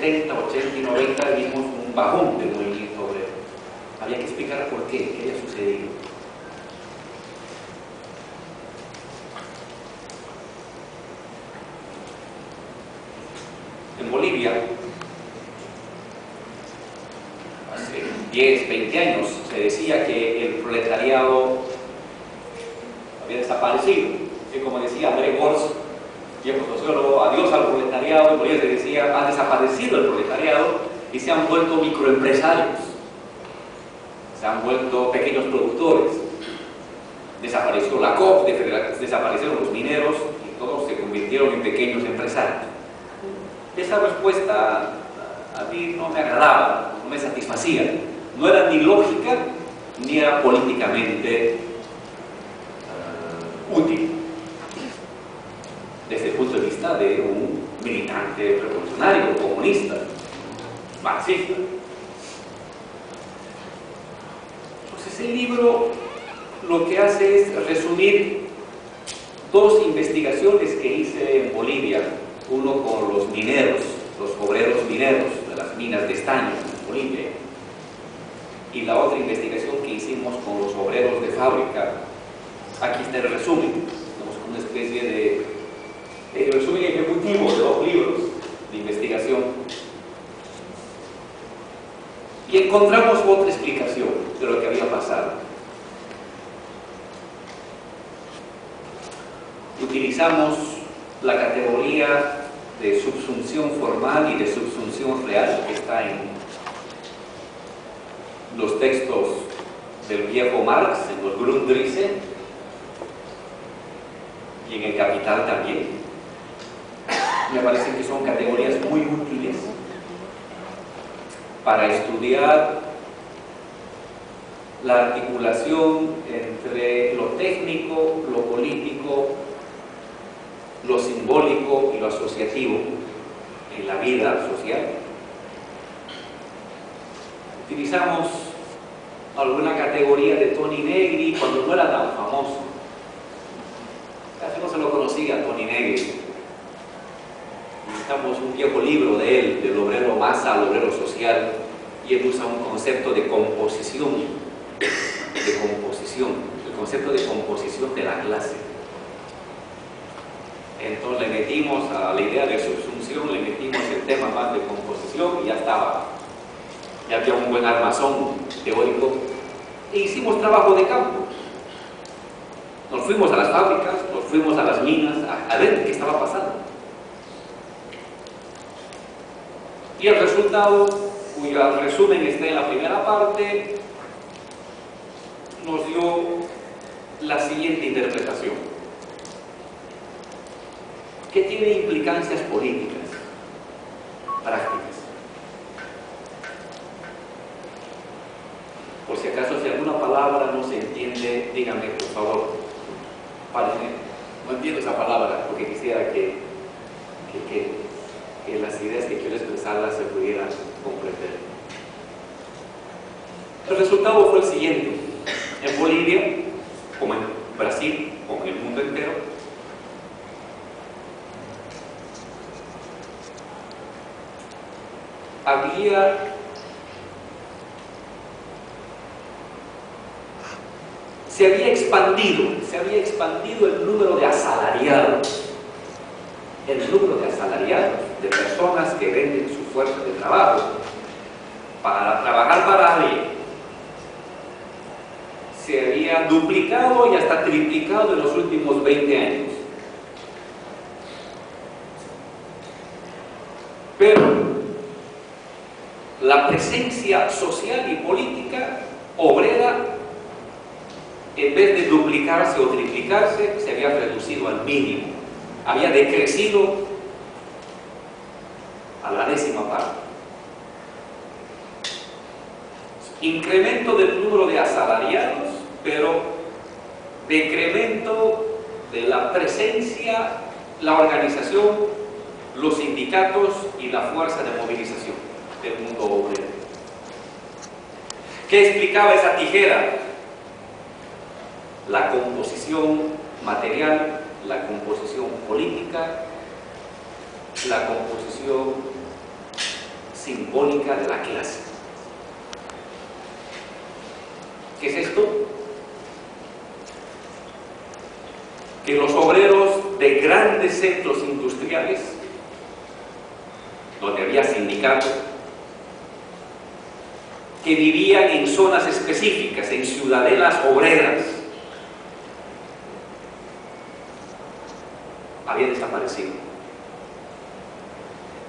70, 80 y 90 vimos un bajón del movimiento obrero. Había que explicar por qué había sucedido. En Bolivia, hace 10, 20 años, se decía que el proletariado había desaparecido. Y como decía André Gors, viejo sociólogo, adiós al proletariado. En Bolivia se decía, ha desaparecido el proletariado y se han vuelto microempresarios, se han vuelto pequeños productores. Desapareció la COP, desaparecieron los mineros y todos se convirtieron en pequeños empresarios. Esa respuesta a mí no me agradaba, no me satisfacía. No era ni lógica ni era políticamente útil desde el punto de vista de un militante revolucionario, comunista, marxista. Entonces el libro lo que hace es resumir dos investigaciones que hice en Bolivia, uno con los mineros, los obreros mineros de las minas de estaño en Bolivia, y la otra investigación que hicimos con los obreros de fábrica. Aquí está el resumen, tenemos una especie de resumen ejecutivo de 2 libros de investigación. Y encontramos otra explicación de lo que había pasado. Utilizamos la categoría de subsunción formal y de subsunción real que está en los textos del viejo Marx, en los Grundrisse y en el Capital también. Me parece que son categorías muy útiles para estudiar la articulación entre lo técnico, lo político, lo simbólico y lo asociativo en la vida social. Utilizamos alguna categoría de Toni Negri cuando no era tan famoso. Casi no se lo conocía a Toni Negri. Necesitamos un viejo libro de él, del obrero masa al obrero social, y él usa un concepto de composición, el concepto de composición de la clase. Entonces le metimos a la idea de subsunción, le metimos el tema más de composición y ya estaba. Ya había un buen armazón teórico e hicimos trabajo de campo. Nos fuimos a las fábricas, nos fuimos a las minas a ver qué estaba pasando. Y el resultado, cuyo resumen está en la primera parte, nos dio la siguiente interpretación, que tiene implicancias políticas, prácticas. Por si acaso, si alguna palabra no se entiende, díganme, por favor. Párenme. No entiendo esa palabra, porque quisiera que las ideas que quiero expresarlas se pudieran comprender. El resultado fue el siguiente. En Bolivia, como en Brasil, como en el mundo entero, se había expandido el número de asalariados, de personas que venden su fuerza de trabajo para trabajar para alguien. Se había duplicado y hasta triplicado en los últimos 20 años. Pero la presencia social y política obrera, en vez de duplicarse o triplicarse, se había reducido al mínimo, había decrecido a la 10ª parte. Incremento del número de asalariados, pero decremento de la presencia, la organización, los sindicatos y la fuerza de movilización del mundo obrero. ¿Qué explicaba esa tijera? La composición material, la composición política, la composición simbólica de la clase. ¿Qué es esto? Que los obreros de grandes centros industriales, donde había sindicatos, que vivían en zonas específicas, en ciudadelas obreras, habían desaparecido.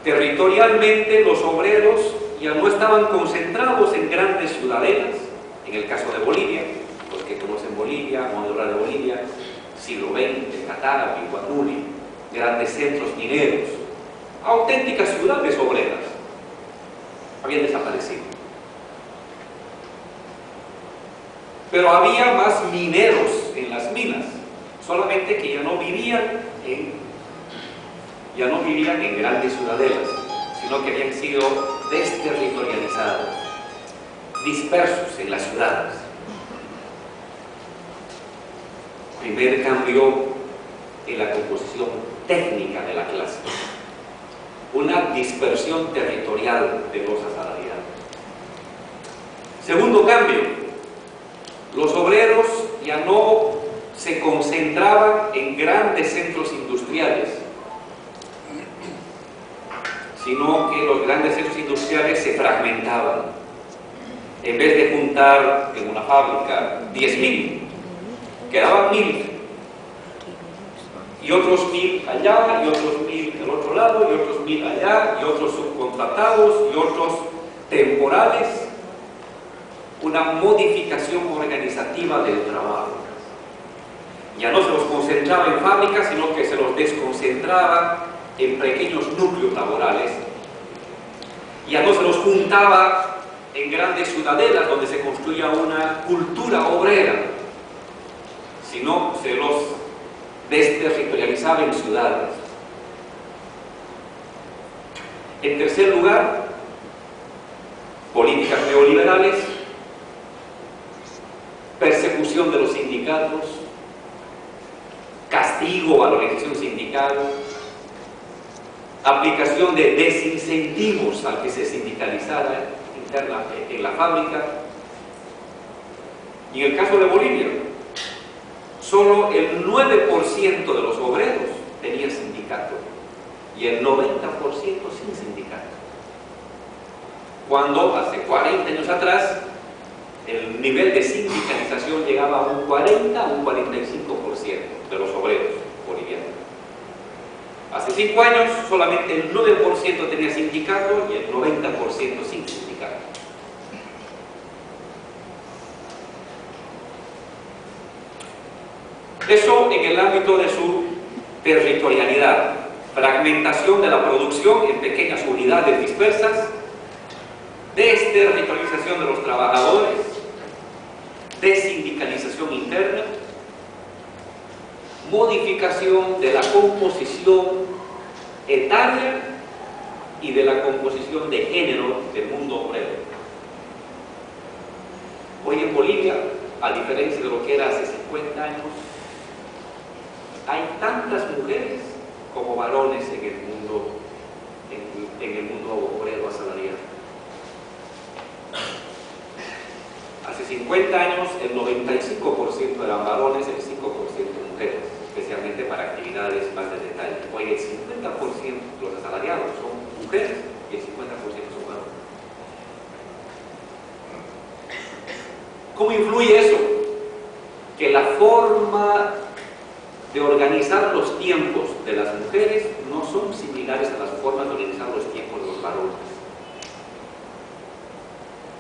Territorialmente, los obreros ya no estaban concentrados en grandes ciudadelas. En el caso de Bolivia, los que conocen Bolivia, vamos a hablar de Bolivia, siglo XX, Cataral, Guatuli, grandes centros mineros, auténticas ciudades obreras, habían desaparecido. Pero había más mineros en las minas, solamente que ya no vivían en grandes ciudadelas, sino que habían sido desterritorializados, dispersos en las ciudades. Primer cambio en la composición técnica de la clase, una dispersión territorial de los asalariados. Segundo cambio, los obreros ya no se concentraban en grandes centros industriales, sino que los grandes centros industriales se fragmentaban. En vez de juntar en una fábrica 10.000, quedaban 1.000, y otros 1.000 allá, y otros 1.000 del otro lado, y otros 1.000 allá, y otros subcontratados, y otros temporales. Una modificación organizativa del trabajo. Ya no se los concentraba en fábricas, sino que se los desconcentraba en pequeños núcleos laborales. Ya no se los juntaba en grandes ciudadelas donde se construía una cultura obrera, sino se los desterritorializaba en ciudades. En tercer lugar, políticas neoliberales, persecución de los sindicatos, castigo a la organización sindical, aplicación de desincentivos al que se sindicalizara en la fábrica. Y en el caso de Bolivia, solo el 9% de los obreros tenían sindicato y el 90% sin sindicato. Cuando hace 40 años atrás el nivel de sindicalización llegaba a un 40 a un 45% de los obreros bolivianos. Hace 5 años solamente el 9% tenía sindicato y el 90% sin sindicato. Eso en el ámbito de su territorialidad, fragmentación de la producción en pequeñas unidades dispersas, desterritorialización de los trabajadores, desindicalización interna, modificación de la composición etaria y de la composición de género del mundo obrero. Hoy en Bolivia, a diferencia de lo que era hace 50 años, hay tantas mujeres como varones en el mundo obrero asalariado. Hace 50 años el 95% eran varones, el 5% mujeres, especialmente para actividades más de detalle. Hoy el 50% de los asalariados son mujeres y el 50% son varones. ¿Cómo influye eso? Que la forma de organizar los tiempos de las mujeres no son similares a las formas de organizar los tiempos de los varones.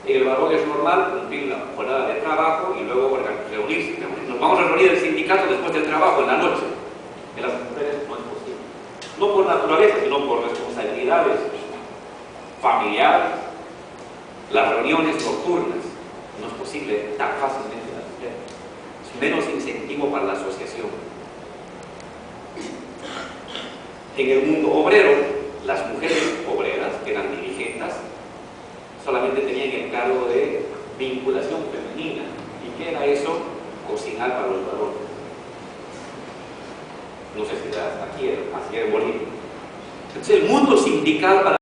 El varón es normal cumplir la jornada de trabajo y luego reunirse. Nos vamos a reunir el sindicato después del trabajo en la noche. En las mujeres no es posible. No por naturaleza, sino por responsabilidades familiares, las reuniones nocturnas. No es posible tan fácilmente las mujeres. Es menos incentivo para la asociación. En el mundo obrero, las mujeres obreras, que eran dirigentes, solamente tenían el cargo de vinculación femenina. ¿Y qué era eso? Cocinar para los varones. No sé si era aquí, así en Bolivia. Entonces el mundo sindical para